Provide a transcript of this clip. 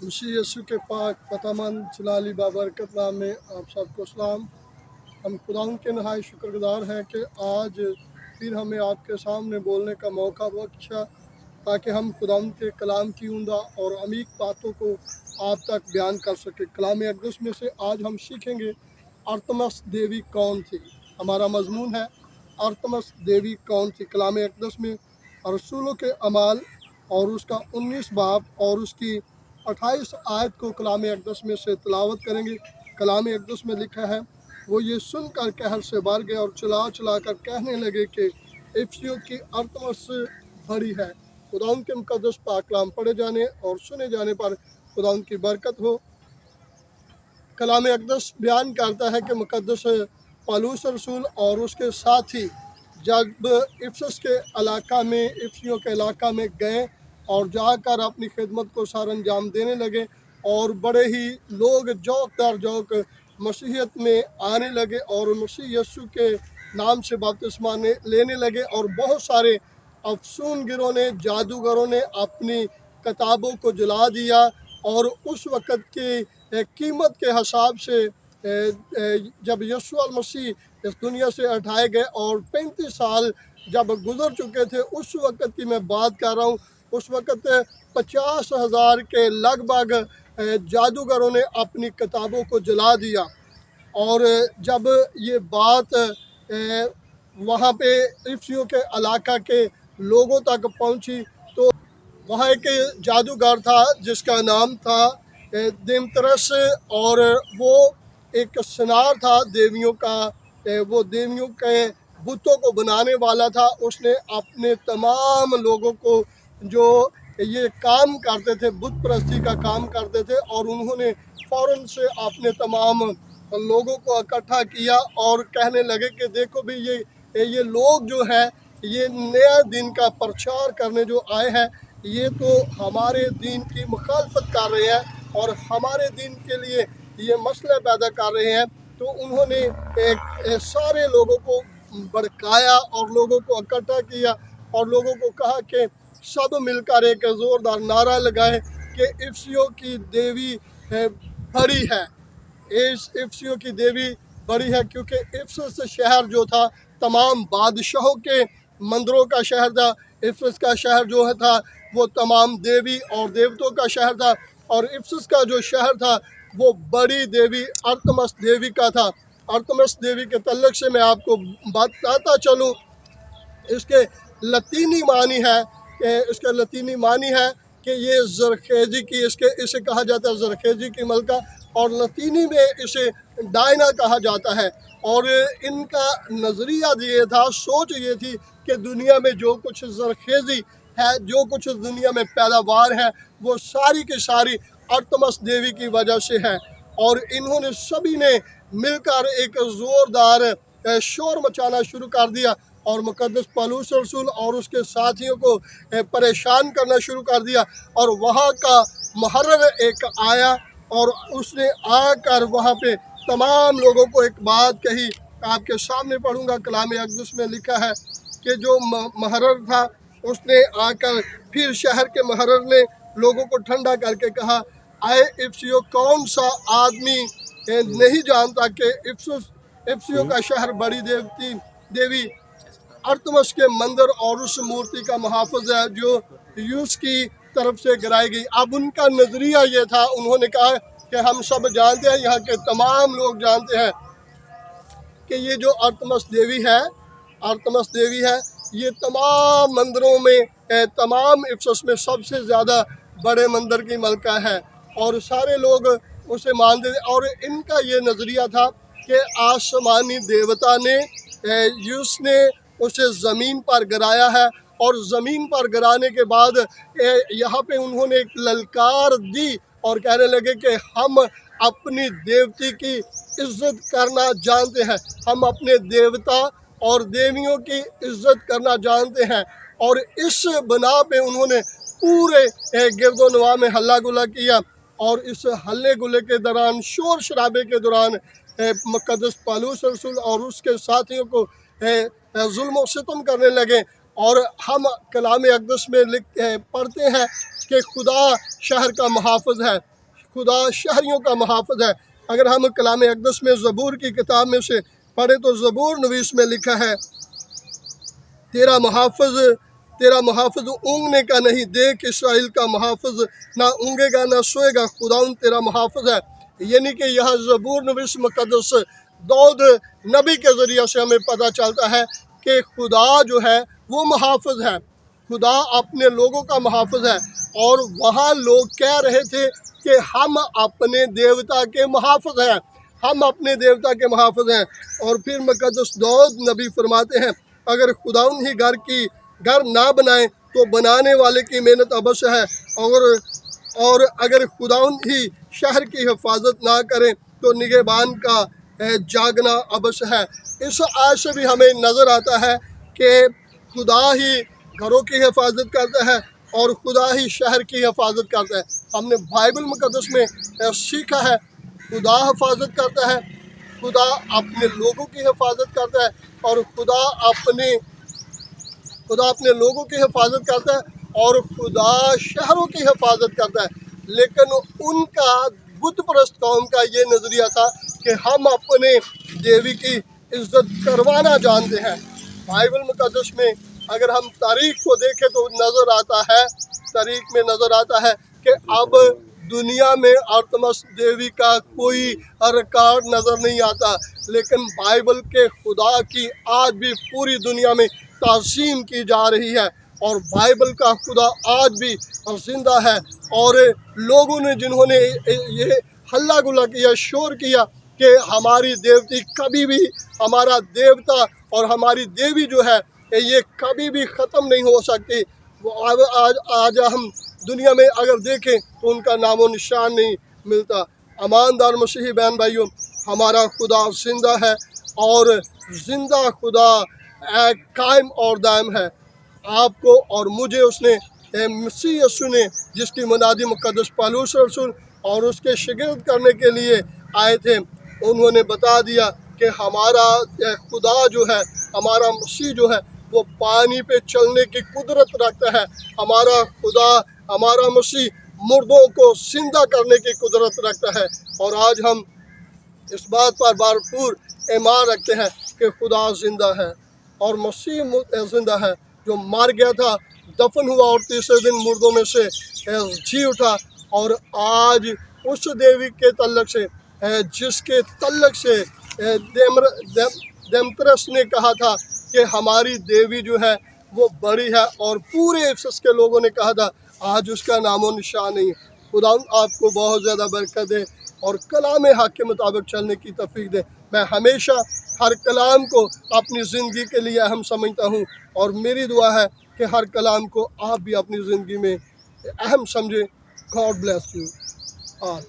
मसीह यीशु के पाक फतमंद जलाली बाबरकत नाम में आप सबको सलाम। हम खुदावंद के नहाय शुक्रगुजार हैं कि आज फिर हमें आपके सामने बोलने का मौका बख्शा ताकि हम खुदावंद के कलाम की उम्दा और अमीक बातों को आप तक बयान कर सके। कलाम अक़दस में से आज हम सीखेंगे अरतमिस देवी कौन थी। हमारा मजमून है अरतमिस देवी कौन थी। कलाम अक़दस में रसूलों के अमाल और उसका 19 बाब और उसकी 28 आयत को कलाम अक़दस में से तिलावत करेंगे। कलाम अक़दस में लिखा है, वो ये सुनकर कहर से भर गए और चला कर कहने लगे कि इफिसियों की अरतमिस बड़ी है। खुदावंद के मुकद्दस पाक कलाम पढ़े जाने और सुने जाने पर खुदावंद की बरकत हो। कलाम अक़दस बयान करता है कि मुकद्दस पौलुस रसूल और उसके साथी जब इफिसस के इलाका में इफिसियों के इलाका में गए और जाकर अपनी खिदमत को सर अंजाम देने लगे और बड़े ही लोग जौक दर जौक मसीहियत में आने लगे और मसीह यीशु के नाम से बपतिस्मा लेने लगे। और बहुत सारे अफसूनगिरों ने, जादूगरों ने अपनी किताबों को जला दिया और उस वक़्त की कीमत के हिसाब से जब यीशु मसीह इस दुनिया से हटाए गए और 35 साल जब गुजर चुके थे, उस वक़्त की मैं बात कर रहा हूँ। उस वक़्त 50,000 के लगभग जादूगरों ने अपनी किताबों को जला दिया। और जब ये बात वहाँ पे इफिसियों के इलाका के लोगों तक पहुँची तो वहाँ एक जादूगर था जिसका नाम था देमेत्रियस, और वो एक सनार था देवियों का। वो देवियों के बुतों को बनाने वाला था। उसने अपने तमाम लोगों को जो ये काम करते थे, बुत परस्ती का काम करते थे, और उन्होंने फ़ौरन से अपने तमाम लोगों को इकट्ठा किया और कहने लगे कि देखो भी ये लोग जो है ये नया दिन का प्रचार करने जो आए हैं, ये तो हमारे दीन की मुखालफत कर रहे हैं और हमारे दीन के लिए ये मसले पैदा कर रहे हैं। तो उन्होंने सारे लोगों को भड़काया और लोगों को इकट्ठा किया और लोगों को कहा कि सब मिलकर एक ज़ोरदार नारा लगाए कि इफिसियों की देवी बड़ी है। इफिसियों की देवी बड़ी है क्योंकि इफिसस शहर जो था तमाम बादशाहों के मंदिरों का शहर था। इफिसस का शहर जो था वो तमाम देवी और देवतों का शहर था, और इफिसस का जो शहर था वो बड़ी देवी अरतमिस देवी का था। अरतमिस देवी के तल्लुक़ से मैं आपको बताता चलूँ, इसके लतीनी मानी है कि ये ज़रखेज़ी की इसे कहा जाता है ज़रखेज़ी की मलका, और लतीनी में इसे डायना कहा जाता है। और इनका नज़रिया ये था, सोच ये थी कि दुनिया में जो कुछ ज़रखेज़ी है, जो कुछ दुनिया में पैदावार है, वो सारी की सारी अरतमिस देवी की वजह से है। और इन्होंने सभी ने मिलकर एक ज़ोरदार शोर मचाना शुरू कर दिया और मुकद्दस पौलुस रसूल और उसके साथियों को परेशान करना शुरू कर दिया। और वहाँ का मुहर्रिर एक आया और उसने आकर वहाँ पे तमाम लोगों को एक बात कही। आपके सामने पढ़ूँगा, कलाम अक़दस में लिखा है कि जो मुहर्रिर था उसने आकर फिर शहर के मुहर्रिर ने लोगों को ठंडा करके कहा, आए इफिसियों, कौन सा आदमी नहीं जानता कि इफिसियों का शहर बड़ी देवी अरतमिस के मंदिर और उस मूर्ति का मुहाफ़िज़ है जो यूस की तरफ से गिराई गई। अब उनका नज़रिया ये था, उन्होंने कहा कि हम सब जानते हैं, यहाँ के तमाम लोग जानते हैं कि ये जो अरतमिस देवी है ये तमाम मंदिरों में, तमाम इफिसस में सबसे ज़्यादा बड़े मंदिर की मलका है और सारे लोग उसे मानते थे। और इनका ये नज़रिया था कि आसमानी देवता ने यूस ने उसे ज़मीन पर गिराया है, और ज़मीन पर गिराने के बाद यहाँ पे उन्होंने एक ललकार दी और कहने लगे कि हम अपनी देवती की इज़्ज़त करना जानते हैं, हम अपने देवता और देवियों की इज़्ज़त करना जानते हैं। और इस बना पे उन्होंने पूरे गिरदोनवा में हल्ला गुल्ला किया, और इस हल्ले गुल्ले के दौरान, शोर शराबे के दौरान मुकद्दस पौलुस रसूल और उसके साथियों को जुल्म व सितम करने लगे। और हम कलाम अक़दस में पढ़ते हैं कि खुदा शहर का मुहाफ़िज़ है। खुदा शहरियों का मुहाफ़िज़ है। अगर हम कलाम अक़दस में ज़बूर की किताब में से पढ़े तो ज़बूर नवीस में लिखा है, तेरा मुहाफ़िज़ ऊँघने का नहीं, देख इसराइल का मुहाफ़िज़ ना ऊँघेगा ना सोएगा, खुदावंद तेरा मुहाफ़िज़ है। यानी कि यह ज़बूर नवीस मुक़द्दस दाऊद नबी के ज़रिए से हमें पता चलता है कि खुदा जो है वो मुहाफ़िज़ है, खुदा अपने लोगों का मुहाफ़िज़ है। और वहाँ लोग कह रहे थे कि हम अपने देवता के मुहाफ़िज़ हैं, हम अपने देवता के मुहाफ़िज़ हैं। और फिर मुक़द्दस दाऊद नबी फरमाते हैं, अगर खुदावंद ही घर ना बनाए तो बनाने वाले की मेहनत अवश्य है, और अगर खुदावंद ही शहर की हिफाजत ना करें तो निगहबान का जागना अवश्य है। इस आयत से भी हमें नज़र आता है कि खुदा ही घरों की हिफाजत करता है और खुदा ही शहर की हिफाजत करता है। हमने बाइबल मुक़द्दस में सीखा है, खुदा हिफाजत करता है, खुदा अपने लोगों की हिफाजत करता है, और खुदा अपने लोगों की हिफाजत करता है, और खुदा शहरों की हिफाजत करता है। लेकिन उनका बुत परस्त कौम का ये नज़रिया था कि हम अपने देवी की इज़्ज़त करवाना जानते हैं। बाइबल मुक़द्दस में अगर हम तारीख़ को देखें तो तारीख़ में नज़र आता है कि अब दुनिया में अरतमिस देवी का कोई रिकॉर्ड नज़र नहीं आता, लेकिन बाइबल के खुदा की आज भी पूरी दुनिया में ताज़ीम की जा रही है। और बाइबल का खुदा आज भी ज़िंदा है। और लोगों ने जिन्होंने ये हल्ला गुल्ला किया, शोर किया कि हमारी देवती कभी भी, हमारा देवता और हमारी देवी जो है ये कभी भी ख़त्म नहीं हो सकती, वो आज हम दुनिया में अगर देखें तो उनका नामो निशान नहीं मिलता। ईमानदार मसीही बहन भाइयों, हमारा खुदा ज़िंदा है, और ज़िंदा खुदा कायम और दायम है। आपको और मुझे उसने मसीह यीशु ने, जिसकी मुनादी मुक़द्दस पौलुस रसूल और उसके शागिर्द करने के लिए आए थे, उन्होंने बता दिया कि हमारा खुदा जो है, हमारा मसीह जो है वो पानी पे चलने की कुदरत रखता है। हमारा खुदा, हमारा मसीह मुर्दों को ज़िंदा करने की कुदरत रखता है। और आज हम इस बात पर भरपूर ईमान रखते हैं कि खुदा ज़िंदा है और मसीह ज़िंदा है, जो मर गया था, दफन हुआ और तीसरे दिन मुर्दों में से जी उठा। और आज उस देवी के तल्लक से, जिसके तल्लक से देमेत्रियस ने कहा था कि हमारी देवी जो है वो बड़ी है, और पूरे इफिसस के लोगों ने कहा था, आज उसका नामो निशान नहीं है। खुदा आपको बहुत ज़्यादा बरकत दे और कलाम हक़ के मुताबिक चलने की तौफीक दे। मैं हमेशा हर कलाम को अपनी ज़िंदगी के लिए अहम समझता हूँ, और मेरी दुआ है कि हर कलाम को आप भी अपनी ज़िंदगी में अहम समझें। God bless you all.